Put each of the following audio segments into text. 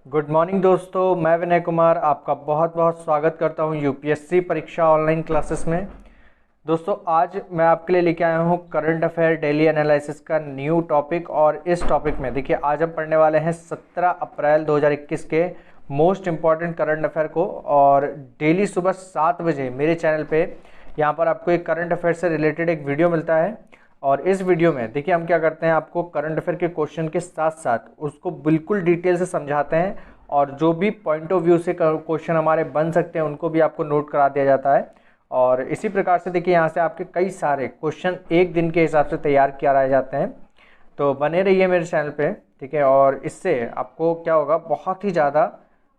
Good morning दोस्तों, मैं विनय कुमार आपका बहुत बहुत स्वागत करता हूं यूपीएससी परीक्षा ऑनलाइन क्लासेस में। दोस्तों, आज मैं आपके लिए लेके आया हूं करंट अफेयर डेली एनालिसिस का न्यू टॉपिक। और इस टॉपिक में देखिए, आज हम पढ़ने वाले हैं 17 अप्रैल 2021 के मोस्ट इम्पॉर्टेंट करंट अफेयर को। और डेली सुबह 7 बजे मेरे चैनल पे यहाँ पर आपको एक करंट अफेयर से रिलेटेड एक वीडियो मिलता है। और इस वीडियो में देखिए हम क्या करते हैं, आपको करंट अफेयर के क्वेश्चन के साथ साथ उसको बिल्कुल डिटेल से समझाते हैं। और जो भी पॉइंट ऑफ व्यू से क्वेश्चन हमारे बन सकते हैं उनको भी आपको नोट करा दिया जाता है। और इसी प्रकार से देखिए, यहाँ से आपके कई सारे क्वेश्चन एक दिन के हिसाब से तैयार कराए जाते हैं। तो बने रहिए मेरे चैनल पे, ठीक है। और इससे आपको क्या होगा, बहुत ही ज़्यादा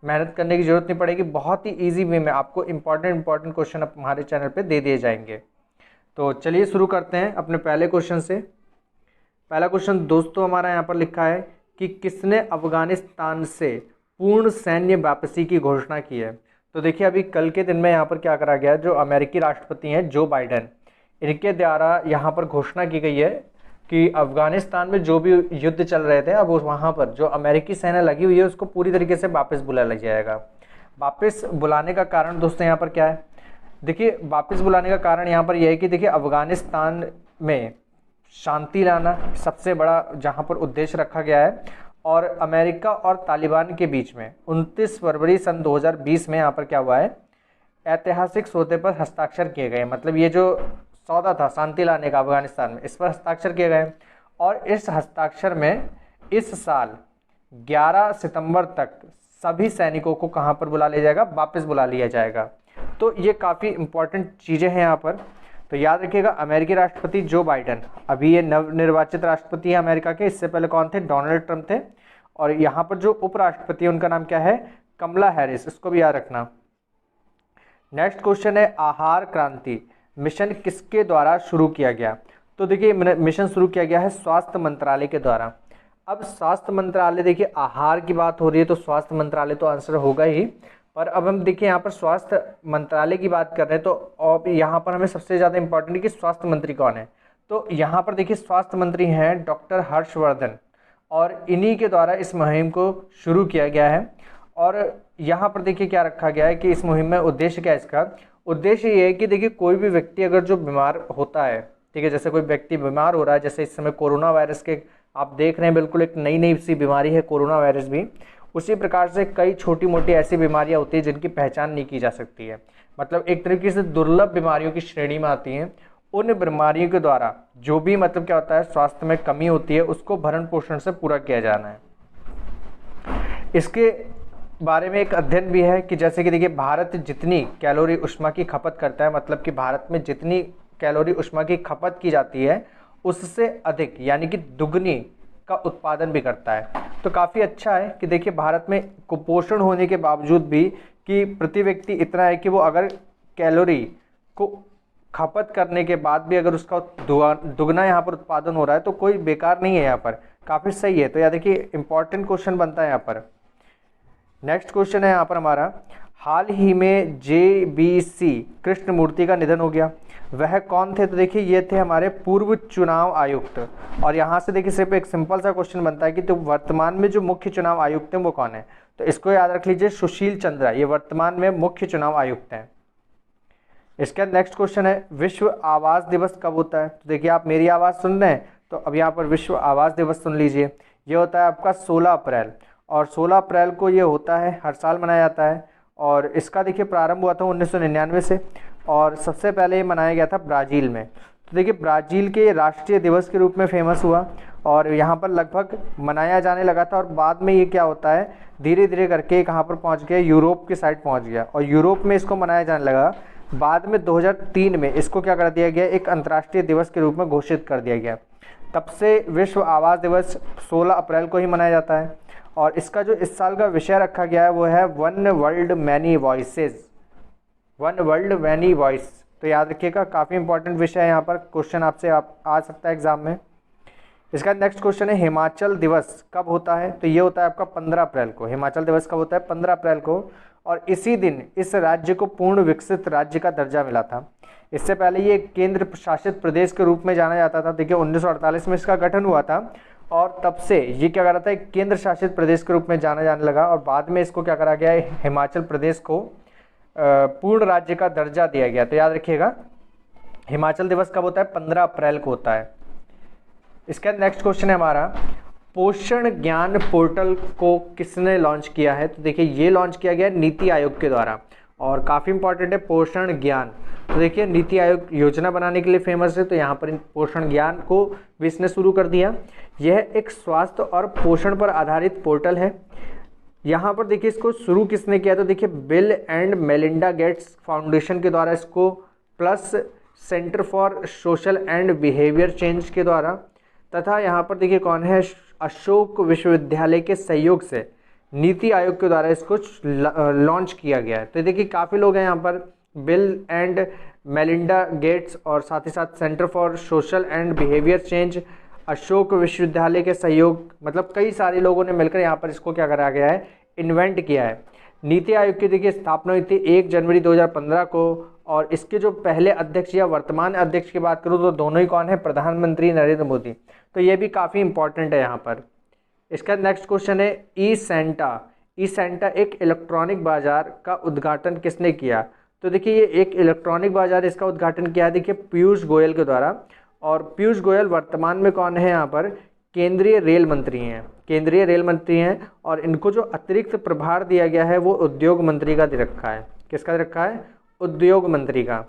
मेहनत करने की ज़रूरत नहीं पड़ेगी। बहुत ही ईजी वे में आपको इंपॉर्टेंट क्वेश्चन हमारे चैनल पे दे दिए जाएंगे। तो चलिए शुरू करते हैं अपने पहले क्वेश्चन से। पहला क्वेश्चन दोस्तों हमारा यहाँ पर लिखा है कि किसने अफगानिस्तान से पूर्ण सैन्य वापसी की घोषणा की है। तो देखिए, अभी कल के दिन में यहाँ पर क्या करा गया, जो अमेरिकी राष्ट्रपति हैं जो बाइडेन, इनके द्वारा यहाँ पर घोषणा की गई है कि अफगानिस्तान में जो भी युद्ध चल रहे थे, अब वहाँ पर जो अमेरिकी सेना लगी हुई है उसको पूरी तरीके से वापस बुला लिया जाएगा। वापस बुलाने का कारण दोस्तों यहाँ पर क्या है, देखिए वापस बुलाने का कारण यहाँ पर यह है कि देखिए, अफगानिस्तान में शांति लाना सबसे बड़ा जहाँ पर उद्देश्य रखा गया है। और अमेरिका और तालिबान के बीच में 29 फरवरी सन 2020 में यहाँ पर क्या हुआ है, ऐतिहासिक सौदे पर हस्ताक्षर किए गए। मतलब ये जो सौदा था शांति लाने का अफगानिस्तान में, इस पर हस्ताक्षर किए गए। और इस हस्ताक्षर में इस साल 11 सितंबर तक सभी सैनिकों को कहाँ पर बुला लिया जाएगा, वापस बुला लिया जाएगा। तो ये काफ़ी इंपॉर्टेंट चीज़ें हैं यहाँ पर। तो याद रखिएगा, अमेरिकी राष्ट्रपति जो बाइडेन, अभी ये नवनिर्वाचित राष्ट्रपति हैं अमेरिका के। इससे पहले कौन थे, डोनाल्ड ट्रंप थे। और यहाँ पर जो उपराष्ट्रपति है उनका नाम क्या है, कमला हैरिस। इसको भी याद रखना। नेक्स्ट क्वेश्चन है, आहार क्रांति मिशन किसके द्वारा शुरू किया गया। तो देखिए, मिशन शुरू किया गया है स्वास्थ्य मंत्रालय के द्वारा। अब स्वास्थ्य मंत्रालय, देखिए आहार की बात हो रही है तो स्वास्थ्य मंत्रालय तो आंसर होगा ही। पर अब हम देखिए यहाँ पर स्वास्थ्य मंत्रालय की बात कर रहे हैं, तो अब यहाँ पर हमें सबसे ज़्यादा इंपॉर्टेंट है कि स्वास्थ्य मंत्री कौन है। तो यहाँ पर देखिए स्वास्थ्य मंत्री हैं डॉक्टर हर्षवर्धन। और इन्हीं के द्वारा इस मुहिम को शुरू किया गया है। और यहाँ पर देखिए क्या रखा गया है कि इस मुहिम में उद्देश्य क्या है, इसका उद्देश्य ये है कि देखिए कोई भी व्यक्ति अगर जो बीमार होता है, ठीक है, जैसे कोई व्यक्ति बीमार हो रहा है, जैसे इस समय कोरोना वायरस के आप देख रहे हैं, बिल्कुल एक नई सी बीमारी है कोरोना वायरस भी। उसी प्रकार से कई छोटी मोटी ऐसी बीमारियां होती हैं जिनकी पहचान नहीं की जा सकती है, मतलब एक तरीके से दुर्लभ बीमारियों की श्रेणी में आती हैं। उन बीमारियों के द्वारा जो भी मतलब क्या होता है, स्वास्थ्य में कमी होती है, उसको भरण पोषण से पूरा किया जाना है। इसके बारे में एक अध्ययन भी है कि जैसे कि देखिए, भारत जितनी कैलोरी ऊष्मा की खपत करता है, मतलब कि भारत में जितनी कैलोरी ऊष्मा की खपत की जाती है उससे अधिक यानी कि दुगनी का उत्पादन भी करता है। तो काफ़ी अच्छा है कि देखिए, भारत में कुपोषण होने के बावजूद भी कि प्रति व्यक्ति इतना है कि वो अगर कैलोरी को खपत करने के बाद भी अगर उसका दुगना यहाँ पर उत्पादन हो रहा है तो कोई बेकार नहीं है, यहाँ पर काफ़ी सही है। तो यह देखिए इंपॉर्टेंट क्वेश्चन बनता है यहाँ पर। नेक्स्ट क्वेश्चन है यहाँ पर हमारा, हाल ही में JBC कृष्णमूर्ति का निधन हो गया, वह कौन थे। तो देखिए, ये थे हमारे पूर्व चुनाव आयुक्त। और यहाँ से देखिए सिर्फ एक सिंपल सा क्वेश्चन बनता है कि तो वर्तमान में जो मुख्य चुनाव आयुक्त हैं वो कौन है। तो इसको याद रख लीजिए, सुशील चंद्रा, ये वर्तमान में मुख्य चुनाव आयुक्त हैं। इसका नेक्स्ट क्वेश्चन है, विश्व आवास दिवस कब होता है। तो देखिए, आप मेरी आवाज़ सुन रहे हैं तो अब यहाँ पर विश्व आवास दिवस सुन लीजिए। ये होता है आपका 16 अप्रैल। और 16 अप्रैल को ये होता है, हर साल मनाया जाता है। और इसका देखिए प्रारंभ हुआ था 1999 से। और सबसे पहले ये मनाया गया था ब्राज़ील में। तो देखिए, ब्राज़ील के राष्ट्रीय दिवस के रूप में फेमस हुआ और यहाँ पर लगभग मनाया जाने लगा था। और बाद में ये क्या होता है, धीरे धीरे करके कहाँ पर पहुँच गया, यूरोप की साइड पहुँच गया और यूरोप में इसको मनाया जाने लगा। बाद में 2003 में इसको क्या कर दिया गया, एक अंतर्राष्ट्रीय दिवस के रूप में घोषित कर दिया गया। तब से विश्व आवास दिवस 16 अप्रैल को ही मनाया जाता है। और इसका जो इस साल का विषय रखा गया है वो है one world many voices, one world many voice. तो याद रखिएगा, काफ़ी इंपॉर्टेंट विषय है, यहाँ पर क्वेश्चन आपसे आ सकता है एग्जाम में। इसका नेक्स्ट क्वेश्चन है, हिमाचल दिवस कब होता है। तो ये होता है आपका 15 अप्रैल को। हिमाचल दिवस कब होता है, 15 अप्रैल को। और इसी दिन इस राज्य को पूर्ण विकसित राज्य का दर्जा मिला था। इससे पहले ये केंद्र शासित प्रदेश के रूप में जाना जाता था। देखिए 1948 में इसका गठन हुआ था और तब से ये क्या करा था, एक केंद्र शासित प्रदेश के रूप में जाना जाने लगा और बाद में इसको क्या करा गया, हिमाचल प्रदेश को पूर्ण राज्य का दर्जा दिया गया। तो याद रखिएगा हिमाचल दिवस कब होता है, 15 अप्रैल को होता है। इसका नेक्स्ट क्वेश्चन है हमारा, पोषण ज्ञान पोर्टल को किसने लॉन्च किया है। तो देखिए ये लॉन्च किया गया नीति आयोग के द्वारा और काफ़ी इंपॉर्टेंट है पोषण ज्ञान। तो देखिए नीति आयोग योजना बनाने के लिए फेमस है, तो यहाँ पर पोषण ज्ञान को भी इसने शुरू कर दिया। यह एक स्वास्थ्य और पोषण पर आधारित पोर्टल है। यहाँ पर देखिए इसको शुरू किसने किया, तो देखिए bill and Melinda Gates foundation के द्वारा इसको, plus centre for social and behaviour change के द्वारा, तथा यहाँ पर देखिए कौन है, अशोक विश्वविद्यालय के सहयोग से नीति आयोग के द्वारा इसको लॉन्च किया गया है। तो देखिए काफ़ी लोग हैं यहाँ पर, बिल एंड मेलिंडा गेट्स और साथ ही साथ centre for social and behaviour change, Ashok विश्वविद्यालय के सहयोग, मतलब कई सारे लोगों ने मिलकर यहाँ पर इसको क्या करा गया है, इन्वेंट किया है। नीति आयोग की देखिए स्थापना हुई थी 1 जनवरी 2015 को और इसके जो पहले अध्यक्ष या वर्तमान अध्यक्ष की बात करूँ तो दोनों ही कौन है, प्रधानमंत्री नरेंद्र मोदी। तो ये भी काफ़ी इंपॉर्टेंट है यहाँ पर। इसका नेक्स्ट क्वेश्चन है, ई सेंटा एक इलेक्ट्रॉनिक बाजार का उद्घाटन किसने किया। तो देखिए ये एक इलेक्ट्रॉनिक बाजार, इसका उद्घाटन किया है देखिए पीयूष गोयल के द्वारा। और पीयूष गोयल वर्तमान में कौन है यहाँ पर, केंद्रीय रेल मंत्री हैं और इनको जो अतिरिक्त प्रभार दिया गया है वो उद्योग मंत्री का दे रखा है। किसका दे रखा है, उद्योग मंत्री का।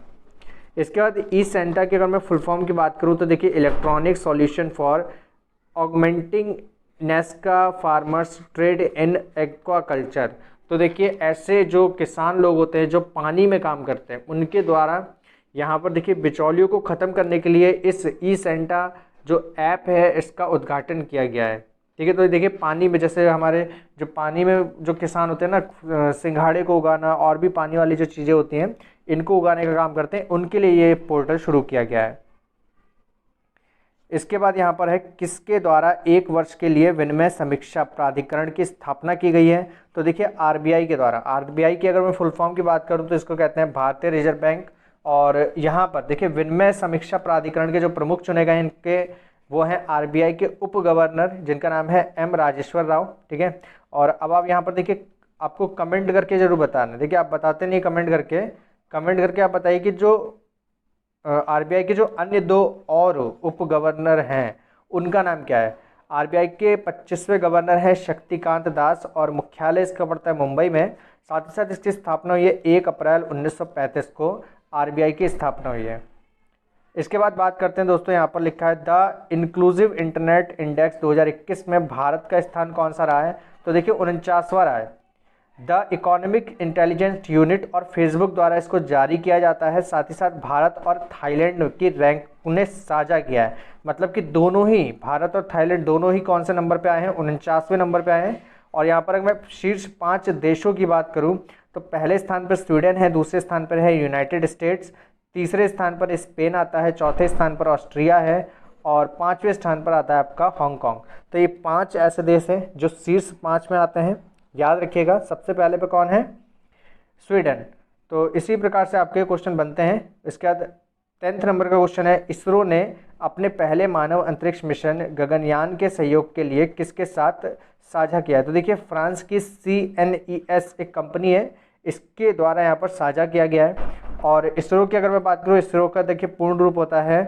इसके बाद ई सेंटा की अगर मैं फुल फॉर्म की बात करूँ तो देखिए electronic solution for augmenting Nazca farmers trade in aquaculture. तो देखिए ऐसे जो किसान लोग होते हैं जो पानी में काम करते हैं उनके द्वारा यहाँ पर देखिए बिचौलियों को ख़त्म करने के लिए इस ई सेंटा जो ऐप है इसका उद्घाटन किया गया है। ठीक है, तो देखिए पानी में, जैसे हमारे जो पानी में जो किसान होते हैं ना, सिंघाड़े को उगाना और भी पानी वाली जो चीज़ें होती हैं इनको उगाने का काम करते हैं, उनके लिए ये पोर्टल शुरू किया गया है। इसके बाद यहाँ पर है, किसके द्वारा 1 वर्ष के लिए विनिमय समीक्षा प्राधिकरण की स्थापना की गई है। तो देखिए आरबीआई के द्वारा। आरबीआई की अगर मैं फुल फॉर्म की बात करूँ तो इसको कहते हैं भारतीय रिजर्व बैंक। और यहाँ पर देखिए विनिमय समीक्षा प्राधिकरण के जो प्रमुख चुने गए इनके वो हैं आरबीआई के उप गवर्नर जिनका नाम है एम राजेश्वर राव। ठीक है, और अब आप यहाँ पर देखिए आपको कमेंट करके जरूर बताना। देखिए आप बताते नहीं, कमेंट करके आप बताइए कि जो आरबीआई के जो अन्य 2 और उप गवर्नर हैं उनका नाम क्या है। आरबीआई के 25वें गवर्नर है शक्तिकांत दास और मुख्यालय इसका पड़ता है मुंबई में। साथ ही साथ इसकी स्थापना हुई है 1 अप्रैल 1935 को आरबीआई की स्थापना हुई है। इसके बाद बात करते हैं दोस्तों, यहाँ पर लिखा है द इंक्लूसिव इंटरनेट इंडेक्स 2021 में भारत का स्थान कौन सा रहा है। तो देखिए 49वां रहा है। द इकोनॉमिक इंटेलिजेंस यूनिट और फेसबुक द्वारा इसको जारी किया जाता है। साथ ही साथ भारत और थाईलैंड की रैंक उन्हें साझा किया है, मतलब कि दोनों ही, भारत और थाईलैंड दोनों ही कौन से नंबर पे आए हैं, 49वें नंबर पे आए हैं। और यहाँ पर अगर मैं शीर्ष 5 देशों की बात करूँ तो पहले स्थान पर स्वीडन है, दूसरे स्थान पर है यूनाइटेड स्टेट्स, तीसरे स्थान पर स्पेन आता है, चौथे स्थान पर ऑस्ट्रिया है और 5वें स्थान पर आता है आपका हांगकांग। तो ये 5 ऐसे देश हैं जो शीर्ष 5 में आते हैं। याद रखिएगा सबसे पहले पे कौन है, स्वीडन। तो इसी प्रकार से आपके क्वेश्चन बनते हैं। इसके बाद 10th नंबर का क्वेश्चन है, इसरो ने अपने पहले मानव अंतरिक्ष मिशन गगनयान के सहयोग के लिए किसके साथ साझा किया है। तो देखिए फ्रांस की CNES एक कंपनी है, इसके द्वारा यहाँ पर साझा किया गया है। और इसरो की अगर मैं बात करूँ, इसरो का देखिए पूर्ण रूप होता है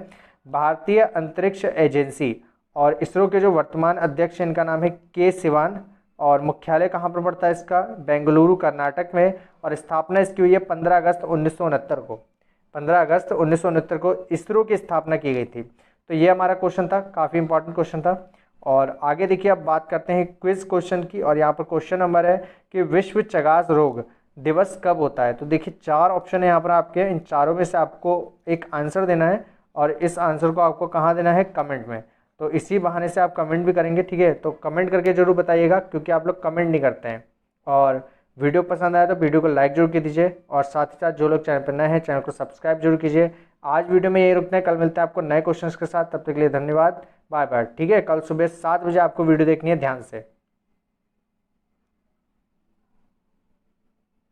भारतीय अंतरिक्ष एजेंसी। और इसरो के जो वर्तमान अध्यक्ष हैं इनका नाम है के सिवान और मुख्यालय कहाँ पर पड़ता है इसका, बेंगलुरु कर्नाटक में। और स्थापना इसकी हुई है 15 अगस्त 1969 को। 15 अगस्त 1969 को इसरो की स्थापना की गई थी। तो ये हमारा क्वेश्चन था, काफ़ी इंपॉर्टेंट क्वेश्चन था। और आगे देखिए अब बात करते हैं क्विज क्वेश्चन की। और यहाँ पर क्वेश्चन नंबर है कि विश्व चगास रोग दिवस कब होता है। तो देखिए 4 ऑप्शन है यहाँ पर आपके, इन चारों में से आपको एक आंसर देना है और इस आंसर को आपको कहाँ देना है, कमेंट में। तो इसी बहाने से आप कमेंट भी करेंगे, ठीक है। तो कमेंट करके जरूर बताइएगा क्योंकि आप लोग कमेंट नहीं करते हैं। और वीडियो पसंद आया तो वीडियो को लाइक जरूर कीजिए और साथ ही साथ जो लोग चैनल पर नए हैं चैनल को सब्सक्राइब जरूर कीजिए। आज वीडियो में यही रुकते हैं, कल मिलते हैं आपको नए क्वेश्चंस के साथ। तब तक के लिए धन्यवाद, बाय बाय। ठीक है, कल सुबह 7 बजे आपको वीडियो देखनी है ध्यान से।